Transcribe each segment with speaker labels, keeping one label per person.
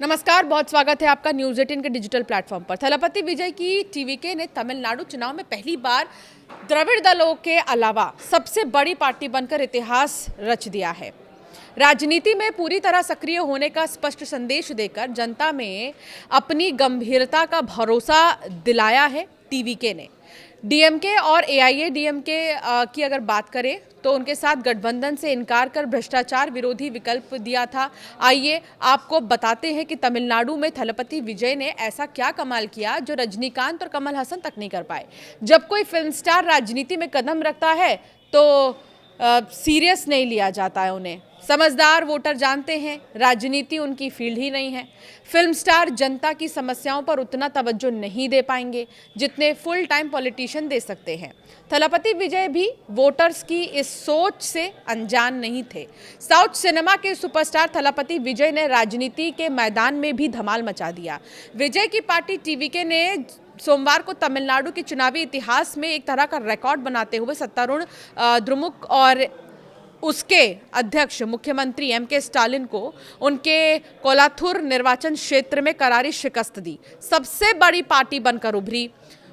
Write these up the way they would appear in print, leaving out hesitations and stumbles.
Speaker 1: नमस्कार, बहुत स्वागत है आपका न्यूज़ 18 के डिजिटल प्लेटफॉर्म पर। थलपति विजय की टीवीके ने तमिलनाडु चुनाव में पहली बार द्रविड़ दलों के अलावा सबसे बड़ी पार्टी बनकर इतिहास रच दिया है। राजनीति में पूरी तरह सक्रिय होने का स्पष्ट संदेश देकर जनता में अपनी गंभीरता का भरोसा दिलाया है टीवीके ने। डीएमके और एआईएडीएमके की अगर बात करें तो उनके साथ गठबंधन से इनकार कर भ्रष्टाचार विरोधी विकल्प दिया था। आइए आपको बताते हैं कि तमिलनाडु में थलपति विजय ने ऐसा क्या कमाल किया जो रजनीकांत और कमल हसन तक नहीं कर पाए। जब कोई फिल्म स्टार राजनीति में कदम रखता है तो सीरियस नहीं लिया जाता है उन्हें। समझदार वोटर जानते हैं राजनीति उनकी फील्ड ही नहीं है। फिल्म स्टार जनता की समस्याओं पर उतना तवज्जो नहीं दे पाएंगे जितने फुल टाइम पॉलिटिशियन दे सकते हैं। थलपति विजय भी वोटर्स की इस सोच से अनजान नहीं थे। साउथ सिनेमा के सुपरस्टार थलपति विजय ने राजनीति के मैदान में भी धमाल मचा दिया। विजय की पार्टी टीवीके ने सोमवार को तमिलनाडु के चुनावी इतिहास में एक तरह का रिकॉर्ड बनाते हुए सत्तारूढ़ द्रमुक और उसके अध्यक्ष मुख्यमंत्री एमके स्टालिन को उनके कोलाथुर निर्वाचन क्षेत्र में करारी शिकस्त दी। सबसे बड़ी पार्टी बनकर उभरी।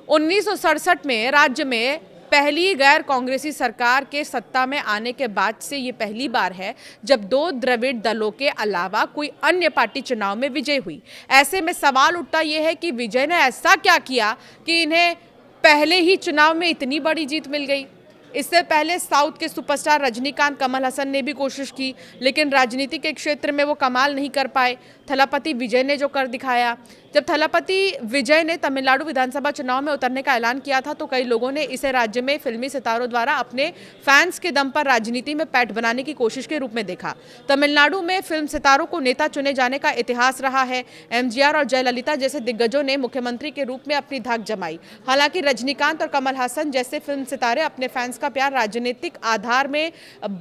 Speaker 1: 1967 में राज्य में पहली गैर कांग्रेसी सरकार के सत्ता में आने के बाद से ये पहली बार है जब दो द्रविड़ दलों के अलावा कोई अन्य पार्टी चुनाव में विजय हुई। ऐसे में सवाल उठता ये है कि विजय ने ऐसा क्या किया कि इन्हें पहले ही चुनाव में इतनी बड़ी जीत मिल गई। इससे पहले साउथ के सुपरस्टार रजनीकांत, कमल हसन ने भी कोशिश की लेकिन राजनीति के क्षेत्र में वो कमाल नहीं कर पाए। थलपति विजय ने जो कर दिखाया। जब थलपति विजय ने तमिलनाडु विधानसभा चुनाव में उतरने का ऐलान किया था तो कई लोगों ने इसे राज्य में फिल्मी सितारों द्वारा अपने फैंस के दम पर राजनीति में पैठ बनाने की कोशिश के रूप में देखा। तमिलनाडु में फिल्म सितारों को नेता चुने जाने का इतिहास रहा है। एमजीआर और जयललिता जैसे दिग्गजों ने मुख्यमंत्री के रूप में अपनी धाक जमाई। हालांकि रजनीकांत और कमल हसन जैसे फिल्म सितारे अपने फैंस का प्यार राजनीतिक आधार में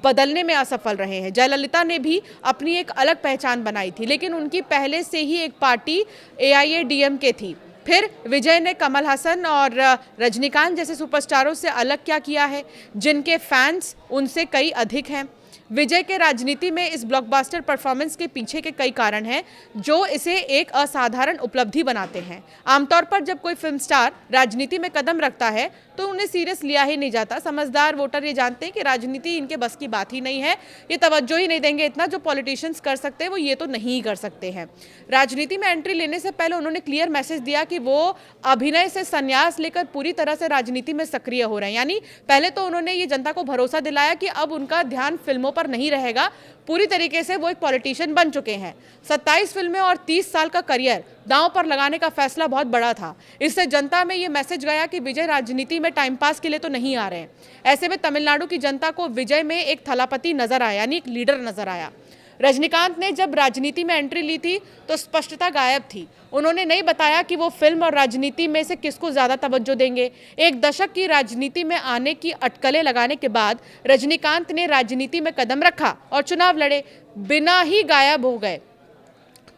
Speaker 1: बदलने में असफल रहे हैं। जयललिता ने भी अपनी एक अलग पहचान बनाई थी लेकिन उनकी पहले से ही एक पार्टी एआईएडीएमके थी। फिर विजय ने कमल हसन और रजनीकांत जैसे सुपरस्टारों से अलग क्या किया है जिनके फैंस उनसे कई अधिक हैं। विजय के राजनीति में इस ब्लॉकबस्टर परफॉर्मेंस के पीछे के कई कारण हैं जो इसे एक असाधारण उपलब्धि बनाते हैं। आमतौर पर जब कोई फिल्म स्टार राजनीति में कदम रखता है तो उन्हें सीरियस लिया ही नहीं जाता। समझदार वोटर ये जानते हैं कि राजनीति इनके बस की बात ही नहीं है, ये तवज्जो ही नहीं देंगे। इतना जो पॉलिटिशियंस कर सकते हैं वो ये तो नहीं कर सकते हैं। राजनीति में एंट्री लेने से पहले उन्होंने क्लियर मैसेज दिया कि वो अभिनय से संन्यास लेकर पूरी तरह से राजनीति में सक्रिय हो रहे हैं। यानी पहले तो उन्होंने ये जनता को भरोसा दिलाया कि अब उनका ध्यान फिल्मों पर नहीं रहेगा। पूरी तरीके से वो एक पॉलिटिशियन बन चुके हैं। 27 फिल्में और 30 साल का करियर दांव पर लगाने का फैसला बहुत बड़ा था। इससे जनता में ये मैसेज गया कि विजय राजनीति में टाइम पास के लिए तो नहीं आ रहे हैं। ऐसे में तमिलनाडु की जनता को विजय में एक थलापति नजर आया, यानी एक लीडर नजर आया। रजनीकांत ने जब राजनीति में एंट्री ली थी तो स्पष्टता गायब थी। उन्होंने नहीं बताया कि वो फिल्म और राजनीति में से किसको ज़्यादा तवज्जो देंगे। एक दशक की राजनीति में आने की अटकलें लगाने के बाद रजनीकांत ने राजनीति में कदम रखा और चुनाव लड़े। बिना ही गायब हो गए,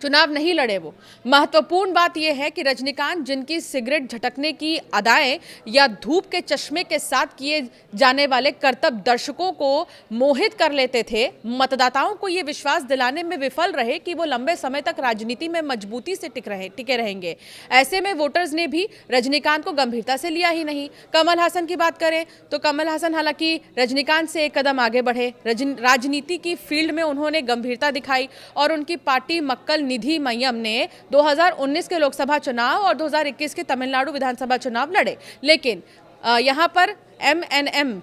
Speaker 1: चुनाव नहीं लड़े वो। महत्वपूर्ण बात यह है कि रजनीकांत जिनकी सिगरेट झटकने की अदाएं या धूप के चश्मे के साथ किए जाने वाले करतब दर्शकों को मोहित कर लेते थे, मतदाताओं को ये विश्वास दिलाने में विफल रहे कि वो लंबे समय तक राजनीति में मजबूती से टिके रहेंगे। ऐसे में वोटर्स ने भी रजनीकांत को गंभीरता से लिया ही नहीं। कमल हसन की बात करें तो कमल हसन हालांकि रजनीकांत से एक कदम आगे बढ़े। राजनीति की फील्ड में उन्होंने गंभीरता दिखाई और उनकी पार्टी मक्कल निधि मय्यम ने 2019 के लोकसभा चुनाव और 2021 के तमिलनाडु विधानसभा चुनाव लड़े लेकिन यहां पर एमएनएम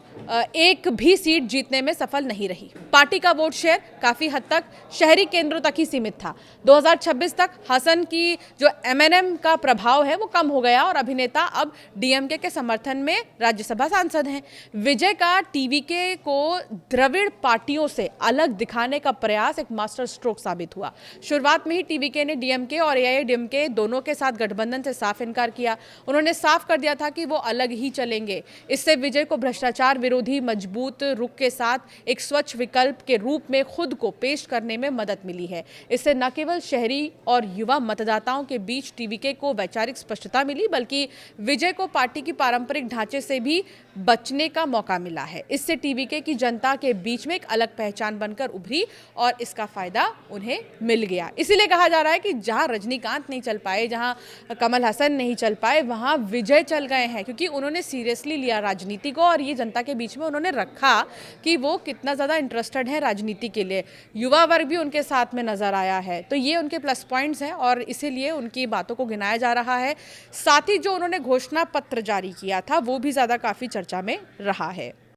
Speaker 1: एक भी सीट जीतने में सफल नहीं रही। पार्टी का वोट शेयर काफ़ी हद तक शहरी केंद्रों तक ही सीमित था। 2026 तक हसन की जो एमएनएम का प्रभाव है वो कम हो गया और अभिनेता अब डीएमके के समर्थन में राज्यसभा सांसद हैं। विजय का टीवीके को द्रविड़ पार्टियों से अलग दिखाने का प्रयास एक मास्टर स्ट्रोक साबित हुआ। शुरुआत में ही टीवीके ने डीएमके और एआईएडीएमके दोनों के साथ गठबंधन से साफ इनकार किया। उन्होंने साफ कर दिया था कि वो अलग ही चलेंगे। इससे विजय को भ्रष्टाचार विरोधी मजबूत रुख के साथ एक स्वच्छ विकल्प के रूप में खुद को पेश करने में मदद मिली है। इससे न केवल शहरी और युवा मतदाताओं के बीच टीवीके को वैचारिक स्पष्टता मिली, बल्कि विजय को पार्टी की पारंपरिक ढांचे से भी बचने का मौका मिला है। इससे टीवीके की जनता के बीच में एक अलग पहचान बनकर उभरी और इसका फायदा उन्हें मिल गया। इसीलिए कहा जा रहा है कि जहां रजनीकांत नहीं चल पाए, जहां कमल हसन नहीं चल पाए, वहां विजय चल गए हैं, क्योंकि उन्होंने सीरियसली लिया राजनीति को और ये जनता के बीच में उन्होंने रखा कि वो कितना ज़्यादा इंटरेस्टेड है राजनीति के लिए। युवा वर्ग भी उनके साथ में नजर आया है, तो ये उनके प्लस पॉइंट्स हैं और इसीलिए उनकी बातों को गिनाया जा रहा है। साथ ही जो उन्होंने घोषणा पत्र जारी किया था वो भी ज़्यादा काफ़ी चर्चा में रहा है।